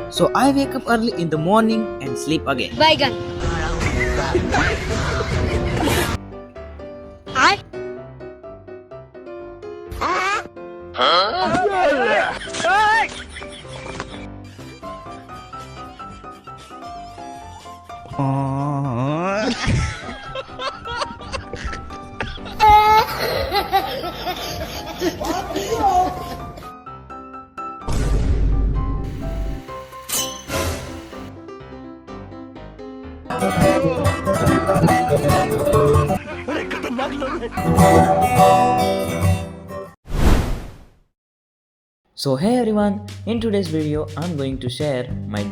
So I wake up early in the morning and sleep again. Baigan. I So hey everyone, in today's video I'm going to share my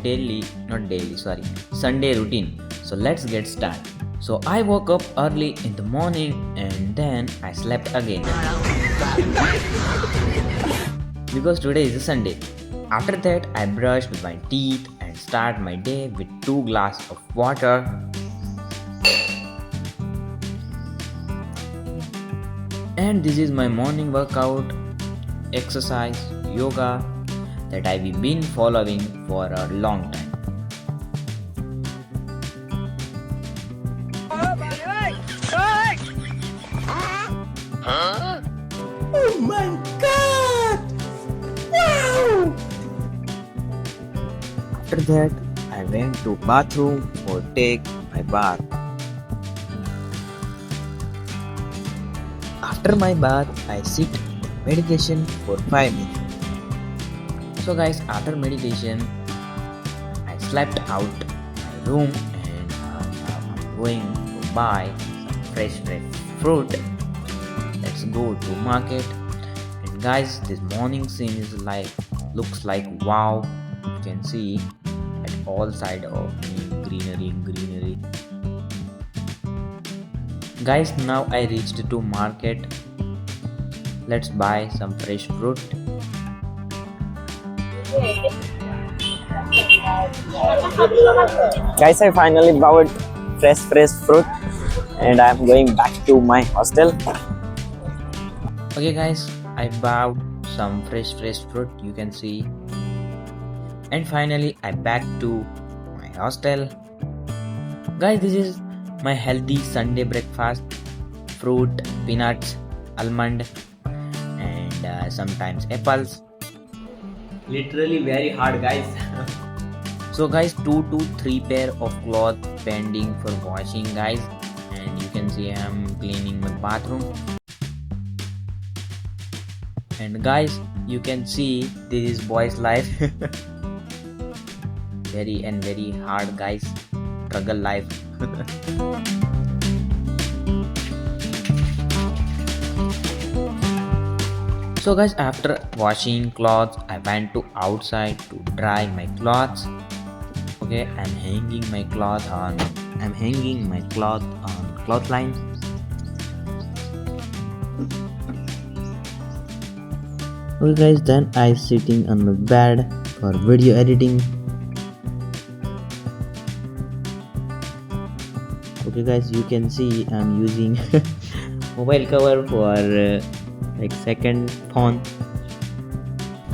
Sunday routine. So let's get started. So I woke up early in the morning and then I slept again. Because today is a Sunday. After that I brushed my teeth and start my day with 2 glasses of water. And this is my morning workout, exercise, yoga that I've been following for a long time. Oh my god! Wow! After that, I went to bathroom for take my bath. After my bath, I sit meditation for 5 minutes. So guys, after meditation, I slept out my room and now I'm going to buy some fresh fruit. Let's go to market. And guys, this morning scene is looks like wow. You can see at all sides of me greenery. Guys, now I reached to market. Let's buy some fresh fruit. Guys, I finally bought fresh fruit and I'm going back to my hostel. Okay guys, I bought some fresh fruit, you can see. And finally I back to my hostel. Guys, this is my healthy Sunday breakfast. Fruit, peanuts, almond and sometimes apples. Literally very hard guys. So guys, 2 to 3 pair of clothes pending for washing guys. And you can see I'm cleaning my bathroom. And guys, you can see this is boys life. very hard guys, struggle life. So guys, after washing clothes, I went to outside to dry my clothes. Okay, I'm hanging my cloth on cloth line. Okay guys, then I sitting on my bed for video editing. Okay guys, you can see I'm using mobile cover for second phone.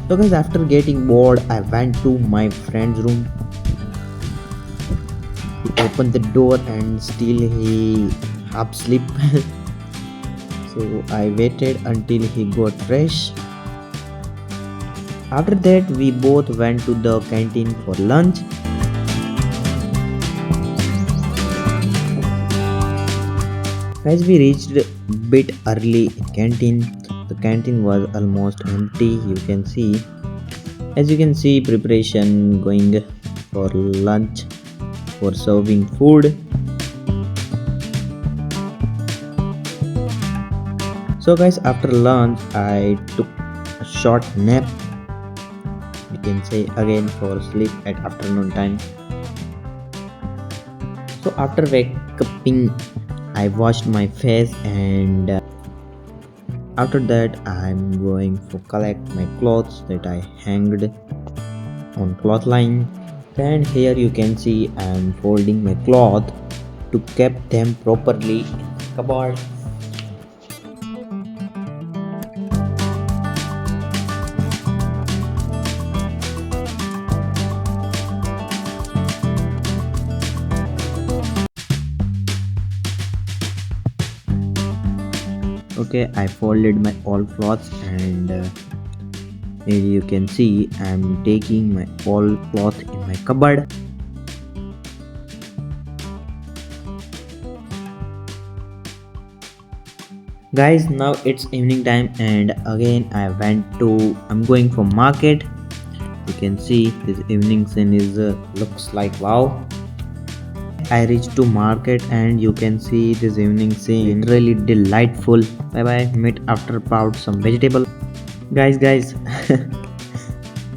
So guys, after getting bored, I went to my friend's room. He opened the door and still he half sleep. So I waited until he got fresh. After that, we both went to the canteen for lunch. Guys, we reached a bit early in canteen. The canteen was almost empty. As you can see, preparation going for lunch, for serving food. So guys, after lunch, I took a short nap. You can say again for sleep at afternoon time. So after waking, I washed my face and after that I'm going to collect my clothes that I hanged on cloth line. And here you can see I'm folding my cloth to keep them properly in the cupboard. Okay, I folded my all clothes and here you can see I'm taking my all cloth in my cupboard. Guys, now it's evening time and again I'm going for market. You can see this evening scene is looks like wow. I reached to market and you can see this evening scene really delightful. Bye bye, meet after bought some vegetable. Guys,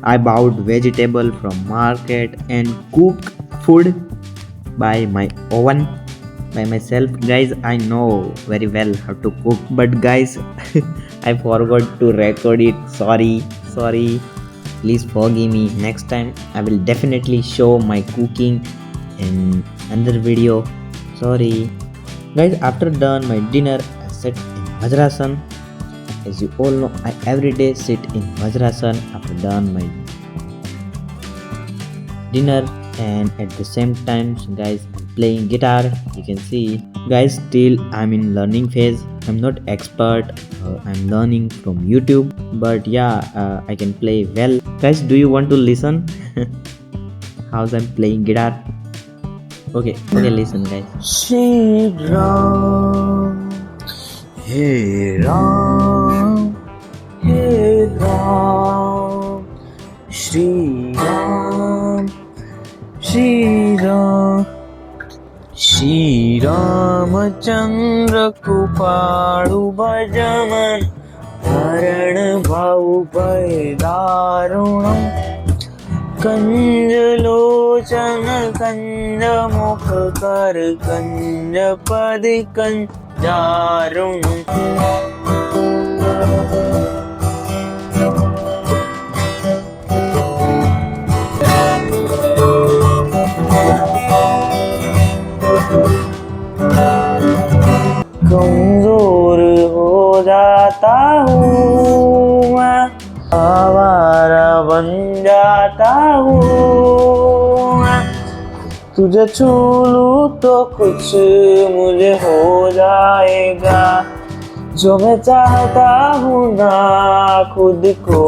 I bought vegetable from market and cook food by my oven by myself. Guys, I know very well how to cook, but guys, I forgot to record it. Sorry. Please forgive me. Next time I will definitely show my cooking in another video. Sorry. Guys, after done my dinner, I sat in Vajrasana. As you all know, I everyday sit in Vajrasana after done my dinner, and at the same time, guys, I'm playing guitar. You can see, guys, still I'm in learning phase. I'm not expert. I'm learning from YouTube, but yeah, I can play well. Guys, do you want to listen? How's I'm playing guitar? Okay, listen, guys. Shri Ram, Hey Ram, Hey Ram, Shri Ram, Shri Ram, Shri Ramachandra Kupalu Bhajaman Haran Bhau Darunam कंजलोचन कंज मुख कर कंज पद कंजारुण कमजोर हो जाता हूँ मैं, आवारा बन जाता हूँ मैं, तुझे छू लूँ तो कुछ मुझे हो जाएगा, जो मैं चाहता हूँ ना खुद को।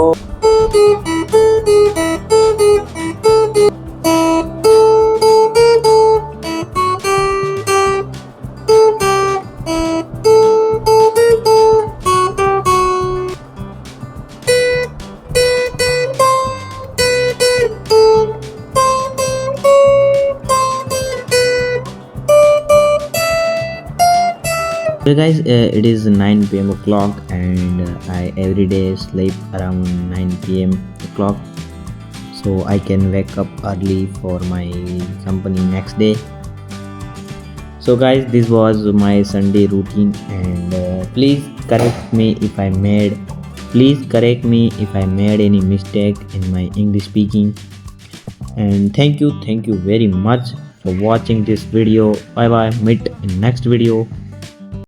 So guys, it is 9 p.m. o'clock and I everyday sleep around 9 p.m. o'clock, so I can wake up early for my company next day. So guys, this was my Sunday routine, and please correct me if I made any mistake in my English speaking. And thank you very much for watching this video. Bye bye, meet in next video.